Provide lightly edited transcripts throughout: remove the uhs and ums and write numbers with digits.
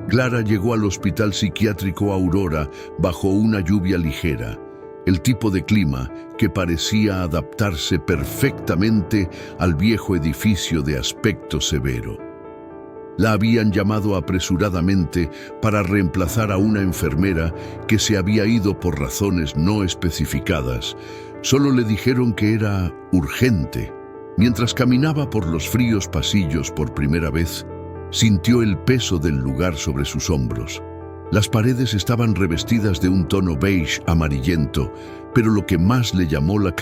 Clara llegó al hospital psiquiátrico Aurora bajo una lluvia ligera, el tipo de clima que parecía adaptarse perfectamente al viejo edificio de aspecto severo. La habían llamado apresuradamente para reemplazar a una enfermera que se había ido por razones no especificadas. Solo le dijeron que era urgente. Mientras caminaba por los fríos pasillos por primera vez, sintió el peso del lugar sobre sus hombros. Las paredes estaban revestidas de un tono beige amarillento, pero lo que más le llamó la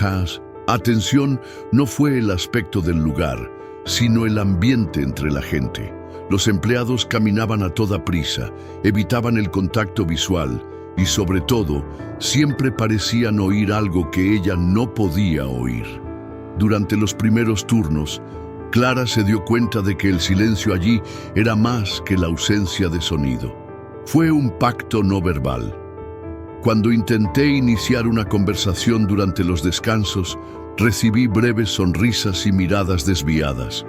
atención no fue el aspecto del lugar, sino el ambiente entre la gente. Los empleados caminaban a toda prisa, evitaban el contacto visual y, sobre todo, siempre parecían oír algo que ella no podía oír. Durante los primeros turnos, Clara se dio cuenta de que el silencio allí era más que la ausencia de sonido. Fue un pacto no verbal. Cuando intenté iniciar una conversación durante los descansos, recibí breves sonrisas y miradas desviadas.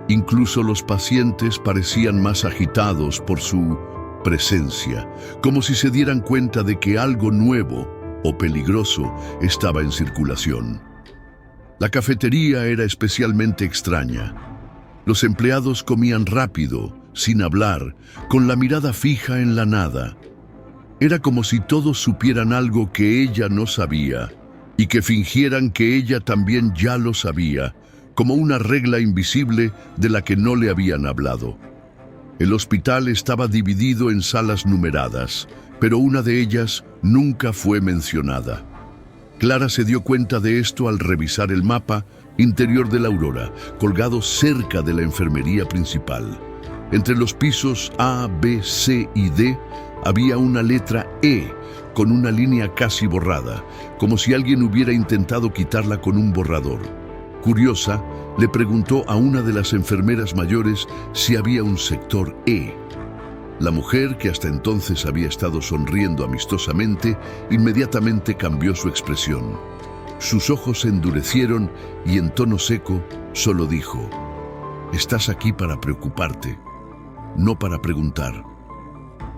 Incluso los pacientes parecían más agitados por su presencia, como si se dieran cuenta de que algo nuevo o peligroso estaba en circulación. La cafetería era especialmente extraña. Los empleados comían rápido, sin hablar, con la mirada fija en la nada. Era como si todos supieran algo que ella no sabía y que fingieran que ella también ya lo sabía, como una regla invisible de la que no le habían hablado. El hospital estaba dividido en salas numeradas, pero una de ellas nunca fue mencionada. Clara se dio cuenta de esto al revisar el mapa interior de la Aurora, colgado cerca de la enfermería principal. Entre los pisos A, B, C y D había una letra E con una línea casi borrada, como si alguien hubiera intentado quitarla con un borrador. Curiosa, le preguntó a una de las enfermeras mayores si había un sector E. La mujer, que hasta entonces había estado sonriendo amistosamente, inmediatamente cambió su expresión. Sus ojos se endurecieron y en tono seco solo dijo: «Estás aquí para preocuparte, no para preguntar».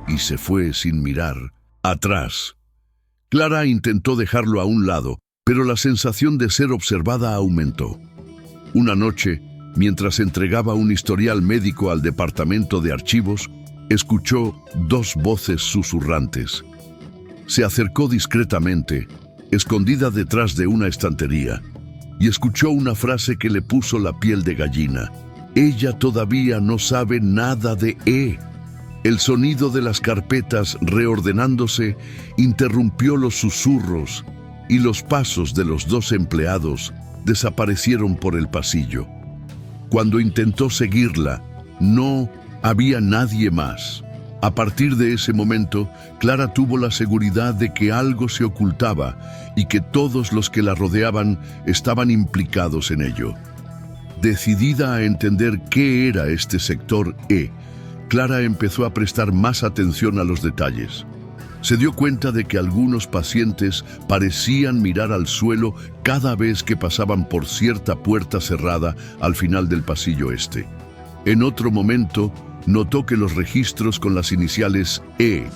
Y se fue sin mirar atrás. Clara intentó dejarlo a un lado, pero la sensación de ser observada aumentó. Una noche, mientras entregaba un historial médico al departamento de archivos, escuchó dos voces susurrantes. Se acercó discretamente, escondida detrás de una estantería, y escuchó una frase que le puso la piel de gallina. Ella todavía no sabe nada de E. El sonido de las carpetas reordenándose interrumpió los susurros y los pasos de los dos empleados desaparecieron por el pasillo. Cuando intentó seguirla, no había nadie más. A partir de ese momento, Clara tuvo la seguridad de que algo se ocultaba y que todos los que la rodeaban estaban implicados en ello. Decidida a entender qué era este sector E, Clara empezó a prestar más atención a los detalles. Se dio cuenta de que algunos pacientes parecían mirar al suelo cada vez que pasaban por cierta puerta cerrada al final del pasillo este. En otro momento, notó que los registros con las iniciales E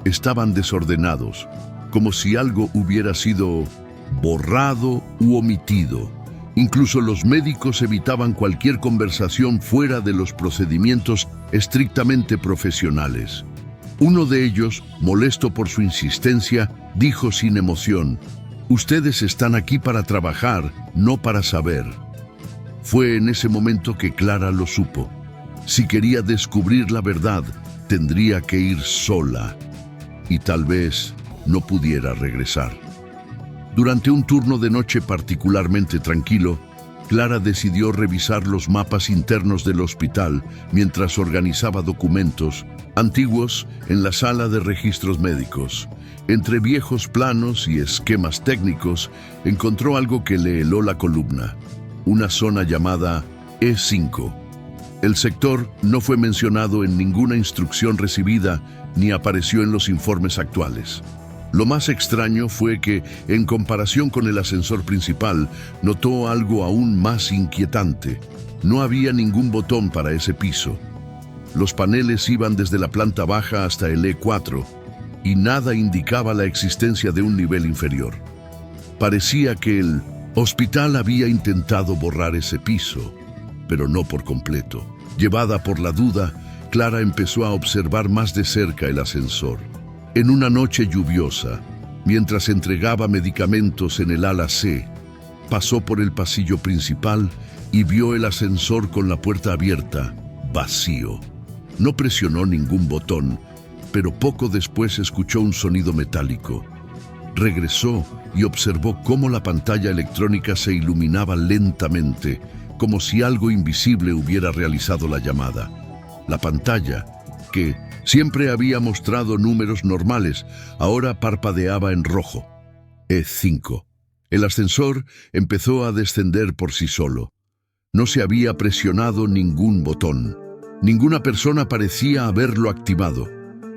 estaban desordenados, como si algo hubiera sido borrado u omitido. Incluso los médicos evitaban cualquier conversación fuera de los procedimientos estrictamente profesionales. Uno de ellos, molesto por su insistencia, dijo sin emoción: «Ustedes están aquí para trabajar, no para saber». Fue en ese momento que Clara lo supo. Si quería descubrir la verdad, tendría que ir sola, y tal vez no pudiera regresar. Durante un turno de noche particularmente tranquilo, Clara decidió revisar los mapas internos del hospital mientras organizaba documentos antiguos en la sala de registros médicos. Entre viejos planos y esquemas técnicos, encontró algo que le heló la columna: una zona llamada E5. El sector no fue mencionado en ninguna instrucción recibida ni apareció en los informes actuales. Lo más extraño fue que, en comparación con el ascensor principal, notó algo aún más inquietante. No había ningún botón para ese piso. Los paneles iban desde la planta baja hasta el E4 y nada indicaba la existencia de un nivel inferior. Parecía que el hospital había intentado borrar ese piso, pero no por completo. Llevada por la duda, Clara empezó a observar más de cerca el ascensor. En una noche lluviosa, mientras entregaba medicamentos en el ala C, pasó por el pasillo principal y vio el ascensor con la puerta abierta, vacío. No presionó ningún botón, pero poco después escuchó un sonido metálico. Regresó y observó cómo la pantalla electrónica se iluminaba lentamente, como si algo invisible hubiera realizado la llamada. La pantalla, que siempre había mostrado números normales, ahora parpadeaba en rojo. E5. El ascensor empezó a descender por sí solo. No se había presionado ningún botón. Ninguna persona parecía haberlo activado.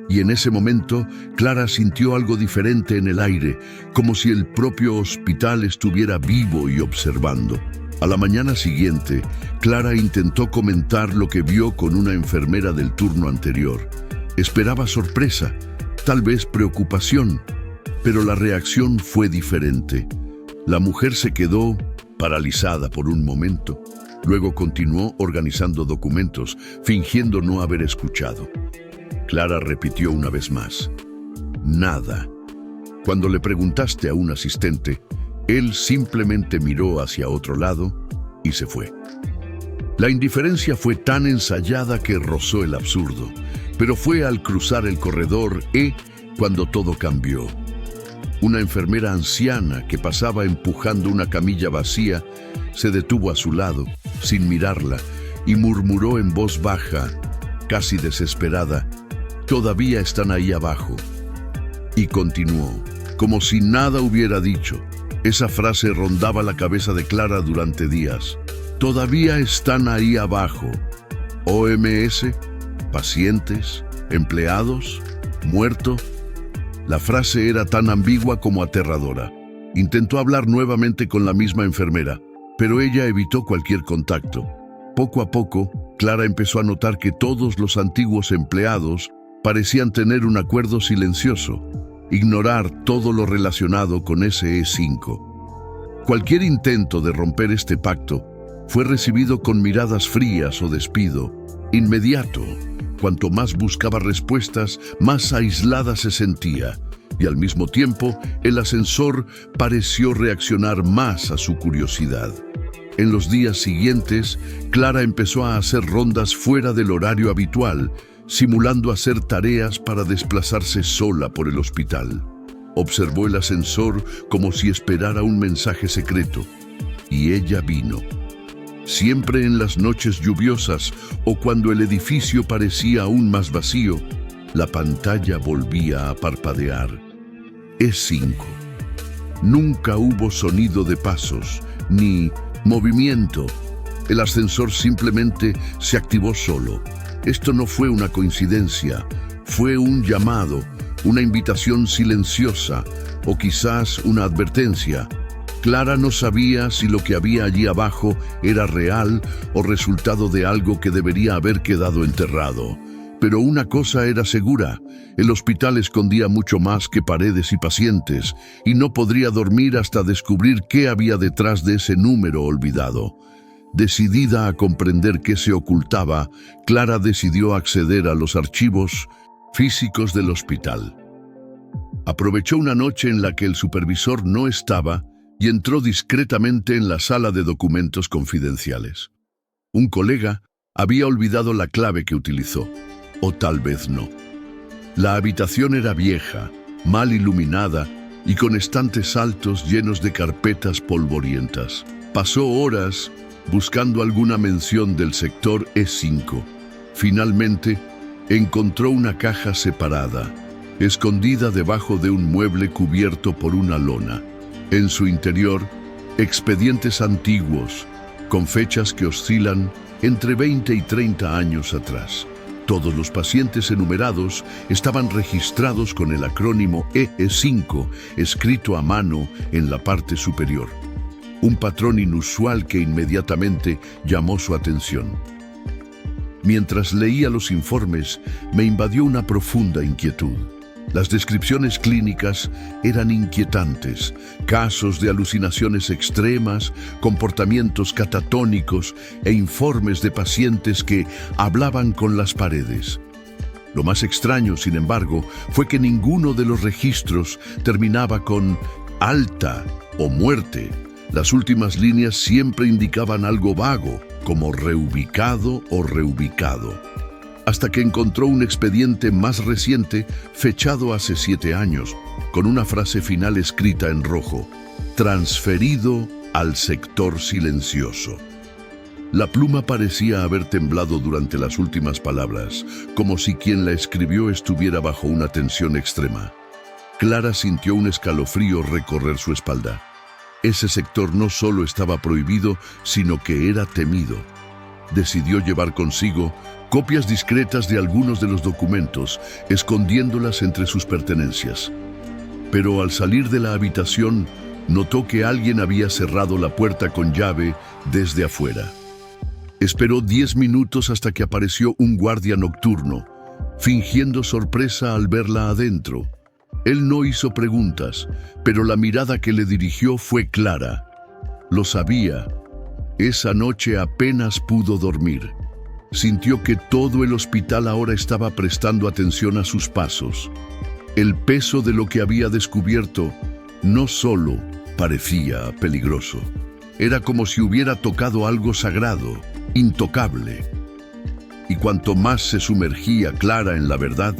Y en ese momento, Clara sintió algo diferente en el aire, como si el propio hospital estuviera vivo y observando. A la mañana siguiente, Clara intentó comentar lo que vio con una enfermera del turno anterior. Esperaba sorpresa, tal vez preocupación, pero la reacción fue diferente. La mujer se quedó paralizada por un momento. Luego continuó organizando documentos, fingiendo no haber escuchado. Clara repitió una vez más: nada. Cuando le preguntaste a un asistente, él simplemente miró hacia otro lado y se fue. La indiferencia fue tan ensayada que rozó el absurdo, pero fue al cruzar el corredor E cuando todo cambió. Una enfermera anciana que pasaba empujando una camilla vacía se detuvo a su lado, sin mirarla, y murmuró en voz baja, casi desesperada: «Todavía están ahí abajo». Y continuó, como si nada hubiera dicho. Esa frase rondaba la cabeza de Clara durante días. «Todavía están ahí abajo». OMS, pacientes, empleados, muerto. La frase era tan ambigua como aterradora. Intentó hablar nuevamente con la misma enfermera, pero ella evitó cualquier contacto. Poco a poco, Clara empezó a notar que todos los antiguos empleados parecían tener un acuerdo silencioso: ignorar todo lo relacionado con ese E5. Cualquier intento de romper este pacto fue recibido con miradas frías o despido. Inmediato. Cuanto más buscaba respuestas, más aislada se sentía, y al mismo tiempo el ascensor pareció reaccionar más a su curiosidad. En los días siguientes, Clara empezó a hacer rondas fuera del horario habitual, simulando hacer tareas para desplazarse sola por el hospital. Observó el ascensor como si esperara un mensaje secreto, y ella vino. Siempre en las noches lluviosas o cuando el edificio parecía aún más vacío, la pantalla volvía a parpadear. E5. Nunca hubo sonido de pasos, ni movimiento. El ascensor simplemente se activó solo. Esto no fue una coincidencia, fue un llamado, una invitación silenciosa o quizás una advertencia. Clara no sabía si lo que había allí abajo era real o resultado de algo que debería haber quedado enterrado. Pero una cosa era segura: el hospital escondía mucho más que paredes y pacientes, y no podría dormir hasta descubrir qué había detrás de ese número olvidado. Decidida a comprender qué se ocultaba, Clara decidió acceder a los archivos físicos del hospital. Aprovechó una noche en la que el supervisor no estaba y entró discretamente en la sala de documentos confidenciales. Un colega había olvidado la clave que utilizó, o tal vez no. La habitación era vieja, mal iluminada y con estantes altos llenos de carpetas polvorientas. Pasó horas buscando alguna mención del sector E5. Finalmente, encontró una caja separada, escondida debajo de un mueble cubierto por una lona. En su interior, expedientes antiguos, con fechas que oscilan entre 20 y 30 años atrás. Todos los pacientes enumerados estaban registrados con el acrónimo EE5, escrito a mano en la parte superior. Un patrón inusual que inmediatamente llamó su atención. Mientras leía los informes, me invadió una profunda inquietud. Las descripciones clínicas eran inquietantes, casos de alucinaciones extremas, comportamientos catatónicos e informes de pacientes que hablaban con las paredes. Lo más extraño, sin embargo, fue que ninguno de los registros terminaba con alta o muerte. Las últimas líneas siempre indicaban algo vago, como reubicado o reubicado. Hasta que encontró un expediente más reciente, fechado hace 7 años, con una frase final escrita en rojo: transferido al sector silencioso. La pluma parecía haber temblado durante las últimas palabras, como si quien la escribió estuviera bajo una tensión extrema. Clara sintió un escalofrío recorrer su espalda. Ese sector no solo estaba prohibido, sino que era temido. Decidió llevar consigo copias discretas de algunos de los documentos, escondiéndolas entre sus pertenencias. Pero al salir de la habitación, notó que alguien había cerrado la puerta con llave desde afuera. Esperó 10 minutos hasta que apareció un guardia nocturno, fingiendo sorpresa al verla adentro. Él no hizo preguntas, pero la mirada que le dirigió fue clara. Lo sabía. Esa noche apenas pudo dormir. Sintió que todo el hospital ahora estaba prestando atención a sus pasos. El peso de lo que había descubierto no solo parecía peligroso. Era como si hubiera tocado algo sagrado, intocable. Y cuanto más se sumergía Clara en la verdad,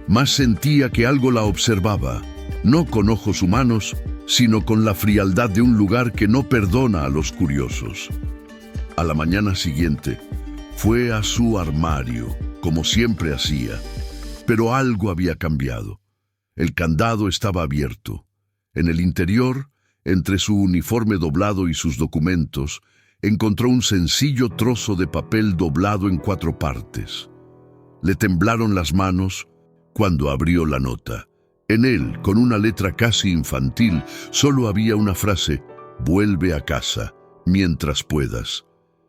más sentía que algo la observaba, no con ojos humanos, sino con la frialdad de un lugar que no perdona a los curiosos. A la mañana siguiente, fue a su armario, como siempre hacía, pero algo había cambiado. El candado estaba abierto. En el interior, entre su uniforme doblado y sus documentos, encontró un sencillo trozo de papel doblado en 4 partes. Le temblaron las manos cuando abrió la nota. En él, con una letra casi infantil, solo había una frase: vuelve a casa, mientras puedas.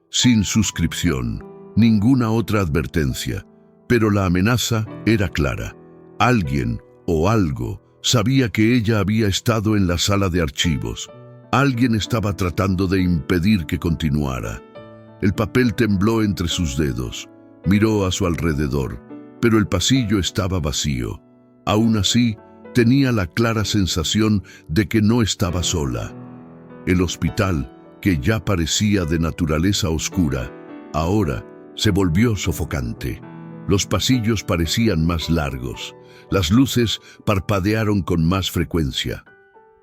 Sin suscripción, ninguna otra advertencia, pero la amenaza era clara. Alguien o algo sabía que ella había estado en la sala de archivos. Alguien estaba tratando de impedir que continuara. El papel tembló entre sus dedos. Miró a su alrededor, pero el pasillo estaba vacío. Aún así, tenía la clara sensación de que no estaba sola. El hospital, que ya parecía de naturaleza oscura, ahora se volvió sofocante. Los pasillos parecían más largos. Las luces parpadearon con más frecuencia.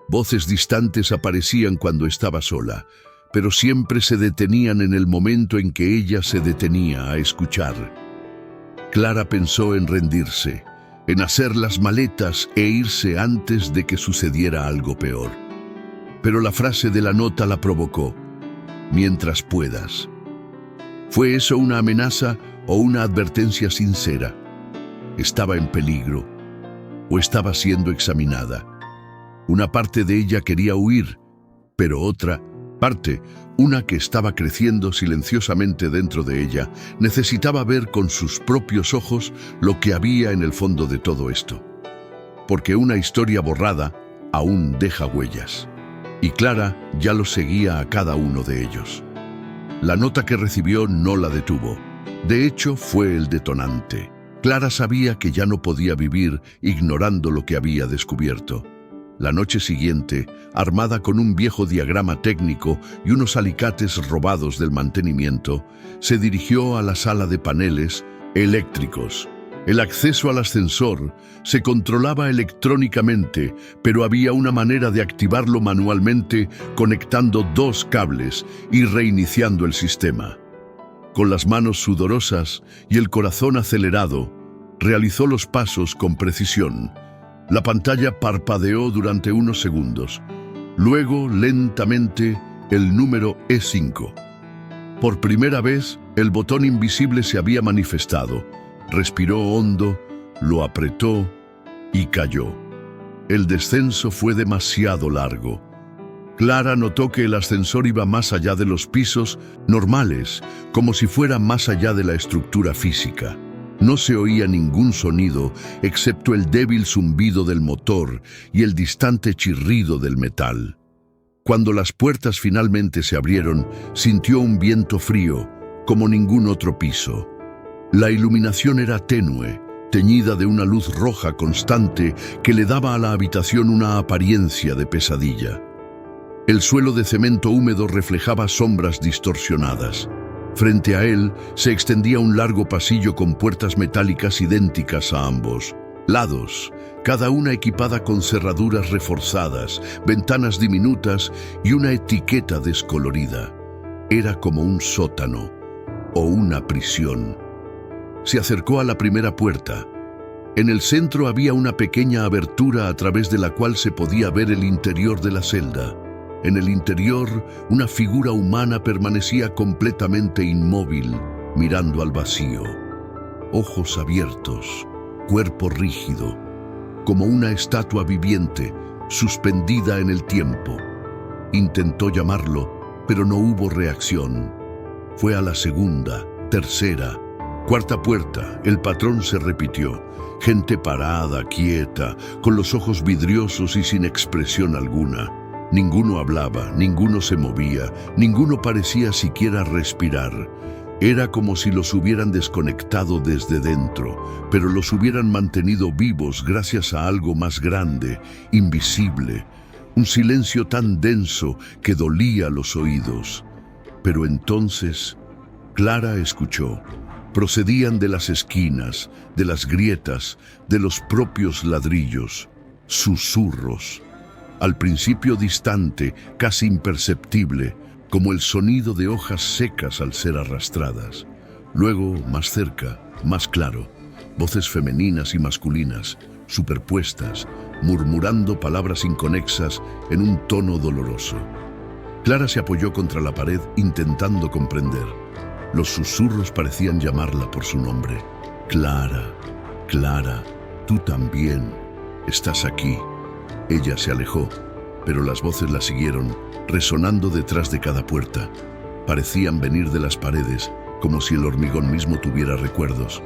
Voces distantes aparecían cuando estaba sola, pero siempre se detenían en el momento en que ella se detenía a escuchar. Clara pensó en rendirse, en hacer las maletas e irse antes de que sucediera algo peor. Pero la frase de la nota la provocó: mientras puedas. ¿Fue eso una amenaza o una advertencia sincera? ¿Estaba en peligro o estaba siendo examinada? Una parte de ella quería huir, pero otra parte, una que estaba creciendo silenciosamente dentro de ella, necesitaba ver con sus propios ojos lo que había en el fondo de todo esto. Porque una historia borrada aún deja huellas. Y Clara ya lo seguía a cada uno de ellos. La nota que recibió no la detuvo. De hecho, fue el detonante. Clara sabía que ya no podía vivir ignorando lo que había descubierto. La noche siguiente, armada con un viejo diagrama técnico y unos alicates robados del mantenimiento, se dirigió a la sala de paneles eléctricos. El acceso al ascensor se controlaba electrónicamente, pero había una manera de activarlo manualmente conectando 2 cables y reiniciando el sistema. Con las manos sudorosas y el corazón acelerado, realizó los pasos con precisión. La pantalla parpadeó durante unos segundos. Luego, lentamente, el número E5. Por primera vez, el botón invisible se había manifestado. Respiró hondo, lo apretó y cayó. El descenso fue demasiado largo. Clara notó que el ascensor iba más allá de los pisos normales, como si fuera más allá de la estructura física. No se oía ningún sonido excepto el débil zumbido del motor y el distante chirrido del metal. Cuando las puertas finalmente se abrieron, sintió un viento frío, como ningún otro piso. La iluminación era tenue, teñida de una luz roja constante que le daba a la habitación una apariencia de pesadilla. El suelo de cemento húmedo reflejaba sombras distorsionadas. Frente a él se extendía un largo pasillo con puertas metálicas idénticas a ambos lados, cada una equipada con cerraduras reforzadas, ventanas diminutas y una etiqueta descolorida. Era como un sótano o una prisión. Se acercó a la primera puerta. En el centro había una pequeña abertura a través de la cual se podía ver el interior de la celda. En el interior, una figura humana permanecía completamente inmóvil, mirando al vacío. Ojos abiertos, cuerpo rígido, como una estatua viviente, suspendida en el tiempo. Intentó llamarlo, pero no hubo reacción. Fue a la segunda, tercera, cuarta puerta. El patrón se repitió. Gente parada, quieta, con los ojos vidriosos y sin expresión alguna. Ninguno hablaba, ninguno se movía, ninguno parecía siquiera respirar. Era como si los hubieran desconectado desde dentro, pero los hubieran mantenido vivos gracias a algo más grande, invisible. Un silencio tan denso que dolía los oídos. Pero entonces, Clara escuchó. Procedían de las esquinas, de las grietas, de los propios ladrillos. Susurros. Al principio distante, casi imperceptible, como el sonido de hojas secas al ser arrastradas. Luego, más cerca, más claro, voces femeninas y masculinas, superpuestas, murmurando palabras inconexas en un tono doloroso. Clara se apoyó contra la pared intentando comprender. Los susurros parecían llamarla por su nombre. Clara, Clara, tú también estás aquí. Ella se alejó, pero las voces la siguieron, resonando detrás de cada puerta. Parecían venir de las paredes, como si el hormigón mismo tuviera recuerdos.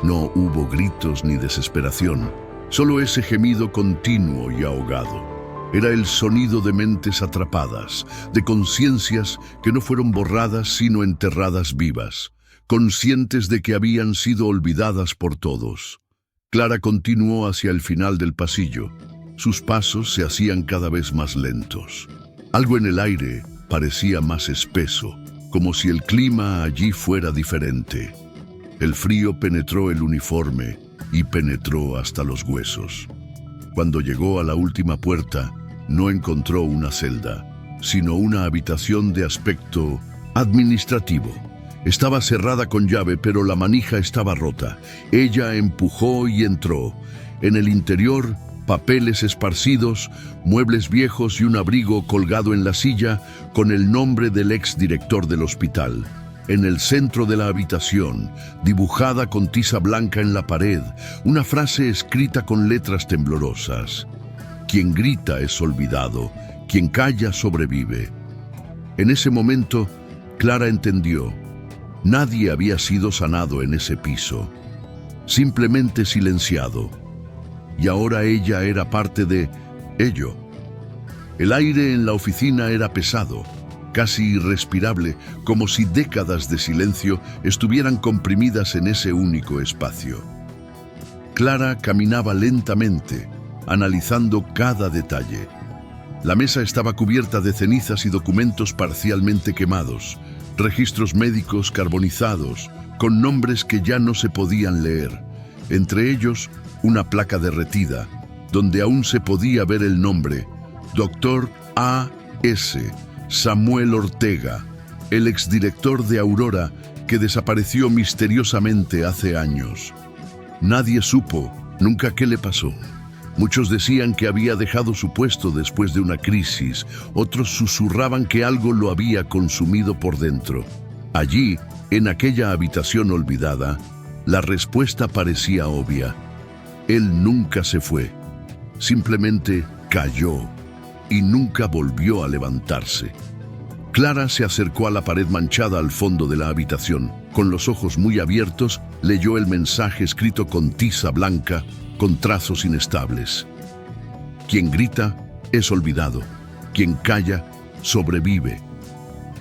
No hubo gritos ni desesperación, solo ese gemido continuo y ahogado. Era el sonido de mentes atrapadas, de conciencias que no fueron borradas sino enterradas vivas, conscientes de que habían sido olvidadas por todos. Clara continuó hacia el final del pasillo. Sus pasos se hacían cada vez más lentos. Algo en el aire parecía más espeso, como si el clima allí fuera diferente. El frío penetró el uniforme y penetró hasta los huesos. Cuando llegó a la última puerta, no encontró una celda, sino una habitación de aspecto administrativo. Estaba cerrada con llave, pero la manija estaba rota. Ella empujó y entró. En el interior, papeles esparcidos, muebles viejos y un abrigo colgado en la silla con el nombre del exdirector del hospital. En el centro de la habitación, dibujada con tiza blanca en la pared, una frase escrita con letras temblorosas. Quien grita es olvidado, quien calla sobrevive. En ese momento, Clara entendió. Nadie había sido sanado en ese piso, simplemente silenciado. Y ahora ella era parte de ello. El aire en la oficina era pesado, casi irrespirable, como si décadas de silencio estuvieran comprimidas en ese único espacio. Clara caminaba lentamente, analizando cada detalle. La mesa estaba cubierta de cenizas y documentos parcialmente quemados, registros médicos carbonizados, con nombres que ya no se podían leer. Entre ellos, una placa derretida, donde aún se podía ver el nombre, Dr. A.S. Samuel Ortega, el exdirector de Aurora que desapareció misteriosamente hace años. Nadie supo nunca qué le pasó. Muchos decían que había dejado su puesto después de una crisis, otros susurraban que algo lo había consumido por dentro. Allí, en aquella habitación olvidada, la respuesta parecía obvia. Él nunca se fue, simplemente cayó. y nunca volvió a levantarse. Clara se acercó a la pared manchada al fondo de la habitación. Con los ojos muy abiertos, leyó el mensaje escrito con tiza blanca, con trazos inestables. Quien grita es olvidado. Quien calla sobrevive.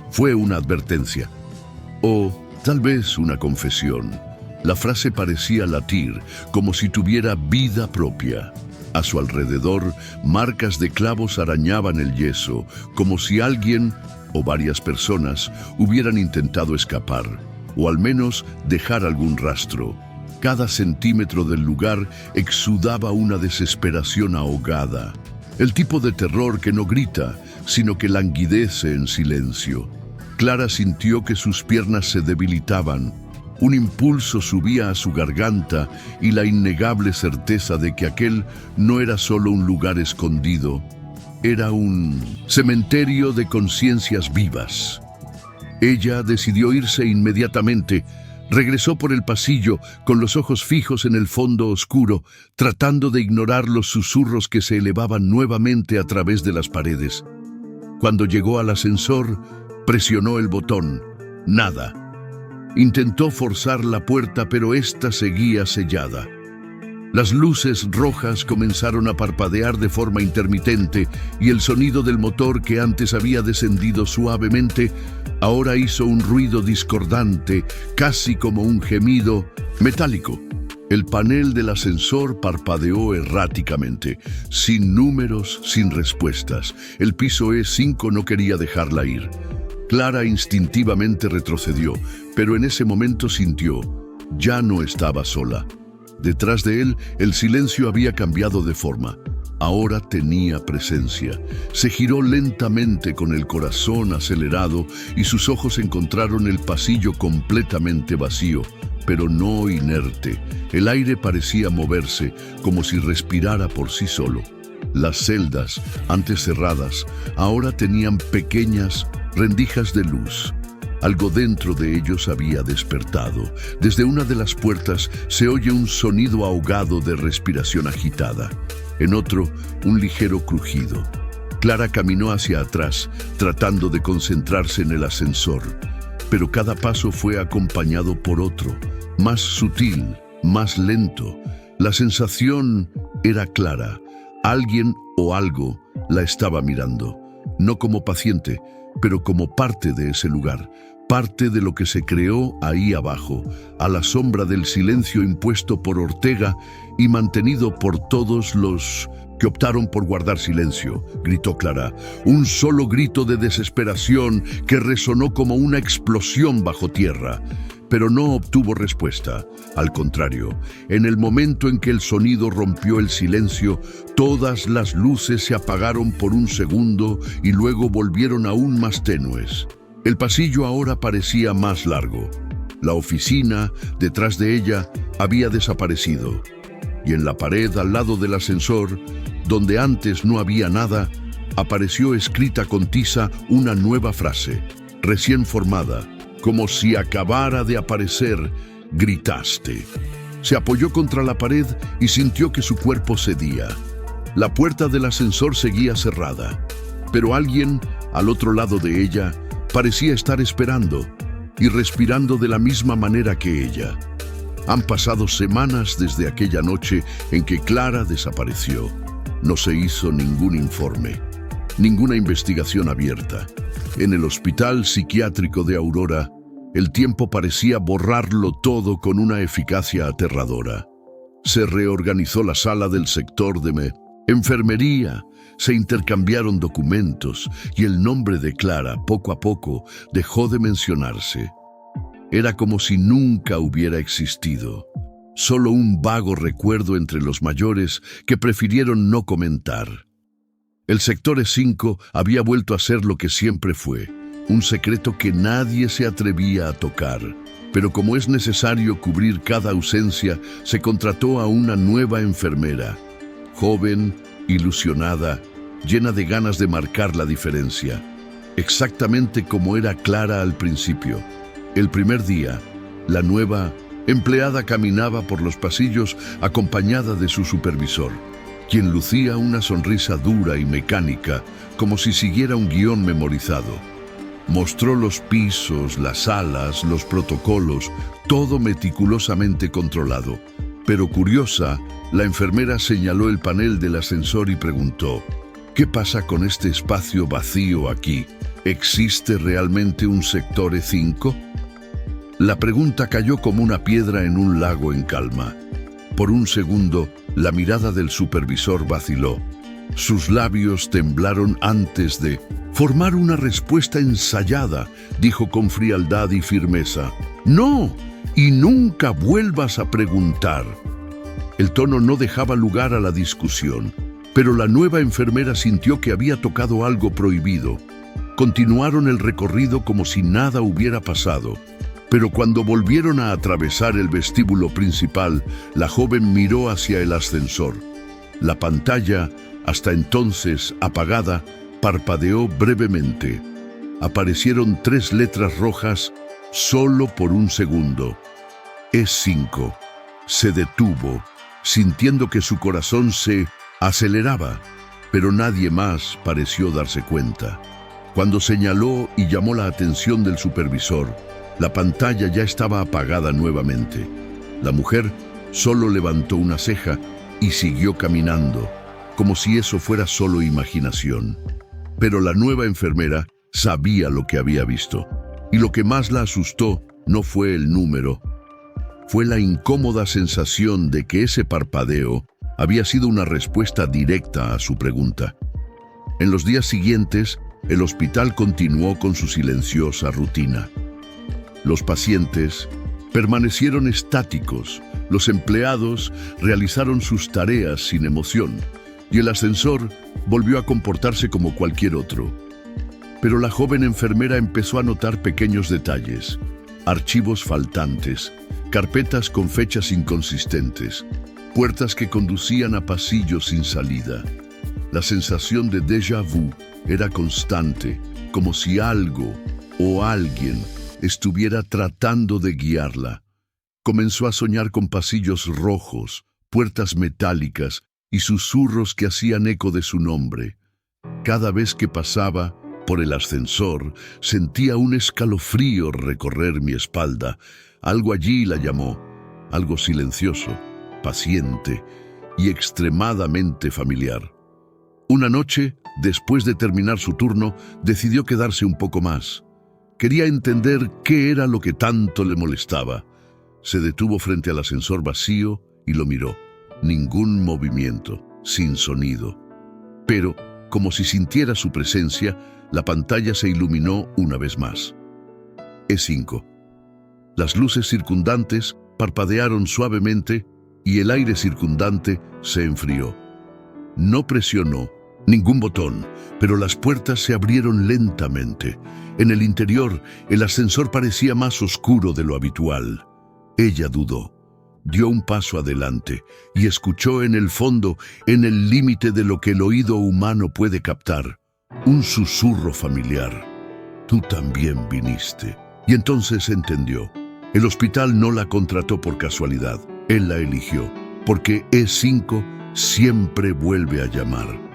Fue una advertencia. O tal vez una confesión. La frase parecía latir, como si tuviera vida propia. A su alrededor, marcas de clavos arañaban el yeso, como si alguien o varias personas hubieran intentado escapar, o al menos dejar algún rastro. Cada centímetro del lugar exudaba una desesperación ahogada. El tipo de terror que no grita, sino que languidece en silencio. Clara sintió que sus piernas se debilitaban. Un impulso subía a su garganta y la innegable certeza de que aquel no era solo un lugar escondido, era un cementerio de conciencias vivas. Ella decidió irse inmediatamente. Regresó por el pasillo con los ojos fijos en el fondo oscuro, tratando de ignorar los susurros que se elevaban nuevamente a través de las paredes. Cuando llegó al ascensor, presionó el botón. Nada. Intentó forzar la puerta, pero ésta seguía sellada. Las luces rojas comenzaron a parpadear de forma intermitente y el sonido del motor, que antes había descendido suavemente, ahora hizo un ruido discordante, casi como un gemido metálico. El panel del ascensor parpadeó erráticamente, sin números, sin respuestas. El piso E5 no quería dejarla ir. Clara instintivamente retrocedió, pero en ese momento sintió, ya no estaba sola. Detrás de él, el silencio había cambiado de forma. Ahora tenía presencia. Se giró lentamente con el corazón acelerado y sus ojos encontraron el pasillo completamente vacío, pero no inerte. El aire parecía moverse, como si respirara por sí solo. Las celdas, antes cerradas, ahora tenían pequeñas rendijas de luz. Algo dentro de ellos había despertado. Desde una de las puertas se oye un sonido ahogado de respiración agitada. En otro, un ligero crujido. Clara caminó hacia atrás, tratando de concentrarse en el ascensor. Pero cada paso fue acompañado por otro, más sutil, más lento. La sensación era clara. Alguien o algo la estaba mirando. No como paciente, pero como parte de ese lugar, parte de lo que se creó ahí abajo, a la sombra del silencio impuesto por Ortega y mantenido por todos los que optaron por guardar silencio, gritó Clara. Un solo grito de desesperación que resonó como una explosión bajo tierra. Pero no obtuvo respuesta. Al contrario, en el momento en que el sonido rompió el silencio, todas las luces se apagaron por un segundo y luego volvieron aún más tenues. El pasillo ahora parecía más largo. La oficina, detrás de ella, había desaparecido. Y en la pared al lado del ascensor, donde antes no había nada, apareció escrita con tiza una nueva frase, recién formada. Como si acabara de aparecer, gritaste. Se apoyó contra la pared y sintió que su cuerpo cedía. La puerta del ascensor seguía cerrada, pero alguien, al otro lado de ella, parecía estar esperando y respirando de la misma manera que ella. Han pasado semanas desde aquella noche en que Clara desapareció. No se hizo ningún informe, ninguna investigación abierta. En el hospital psiquiátrico de Aurora, el tiempo parecía borrarlo todo con una eficacia aterradora. Se reorganizó la sala del sector de enfermería, se intercambiaron documentos y el nombre de Clara, poco a poco, dejó de mencionarse. Era como si nunca hubiera existido. Solo un vago recuerdo entre los mayores que prefirieron no comentar. El sector E5 había vuelto a ser lo que siempre fue, un secreto que nadie se atrevía a tocar. Pero como es necesario cubrir cada ausencia, se contrató a una nueva enfermera, joven, ilusionada, llena de ganas de marcar la diferencia, exactamente como era Clara al principio. El primer día, la nueva empleada caminaba por los pasillos acompañada de su supervisor. quien lucía una sonrisa dura y mecánica, como si siguiera un guión memorizado. Mostró los pisos, las salas, los protocolos, todo meticulosamente controlado. Pero curiosa, la enfermera señaló el panel del ascensor y preguntó: ¿qué pasa con este espacio vacío aquí? ¿Existe realmente un sector E5? La pregunta cayó como una piedra en un lago en calma. Por un segundo, la mirada del supervisor vaciló. Sus labios temblaron antes de formar una respuesta ensayada. Dijo con frialdad y firmeza: «No, y nunca vuelvas a preguntar». El tono no dejaba lugar a la discusión, pero la nueva enfermera sintió que había tocado algo prohibido. Continuaron el recorrido como si nada hubiera pasado. Pero cuando volvieron a atravesar el vestíbulo principal, la joven miró hacia el ascensor. La pantalla, hasta entonces apagada, parpadeó brevemente. Aparecieron 3 letras rojas solo por un segundo. E5. Se detuvo, sintiendo que su corazón se aceleraba, pero nadie más pareció darse cuenta. Cuando señaló y llamó la atención del supervisor, la pantalla ya estaba apagada nuevamente. La mujer solo levantó una ceja y siguió caminando, como si eso fuera solo imaginación. Pero la nueva enfermera sabía lo que había visto, y lo que más la asustó no fue el número, fue la incómoda sensación de que ese parpadeo había sido una respuesta directa a su pregunta. En los días siguientes, el hospital continuó con su silenciosa rutina. Los pacientes permanecieron estáticos, los empleados realizaron sus tareas sin emoción, y el ascensor volvió a comportarse como cualquier otro. Pero la joven enfermera empezó a notar pequeños detalles: archivos faltantes, carpetas con fechas inconsistentes, puertas que conducían a pasillos sin salida. La sensación de déjà vu era constante, como si algo o alguien estuviera tratando de guiarla. Comenzó a soñar con pasillos rojos, puertas metálicas y susurros que hacían eco de su nombre. Cada vez que pasaba por el ascensor, sentía un escalofrío recorrer mi espalda. Algo allí la llamó, algo silencioso, paciente y extremadamente familiar. Una noche, después de terminar su turno, decidió quedarse un poco más. Quería entender qué era lo que tanto le molestaba. Se detuvo frente al ascensor vacío y lo miró. Ningún movimiento, sin sonido. Pero, como si sintiera su presencia, la pantalla se iluminó una vez más. E5. Las luces circundantes parpadearon suavemente y el aire circundante se enfrió. No presionó ningún botón, pero las puertas se abrieron lentamente. En el interior, el ascensor parecía más oscuro de lo habitual. Ella dudó, dio un paso adelante y escuchó en el fondo, en el límite de lo que el oído humano puede captar, un susurro familiar. «Tú también viniste». Y entonces entendió. El hospital no la contrató por casualidad. Él la eligió, porque E5 siempre vuelve a llamar.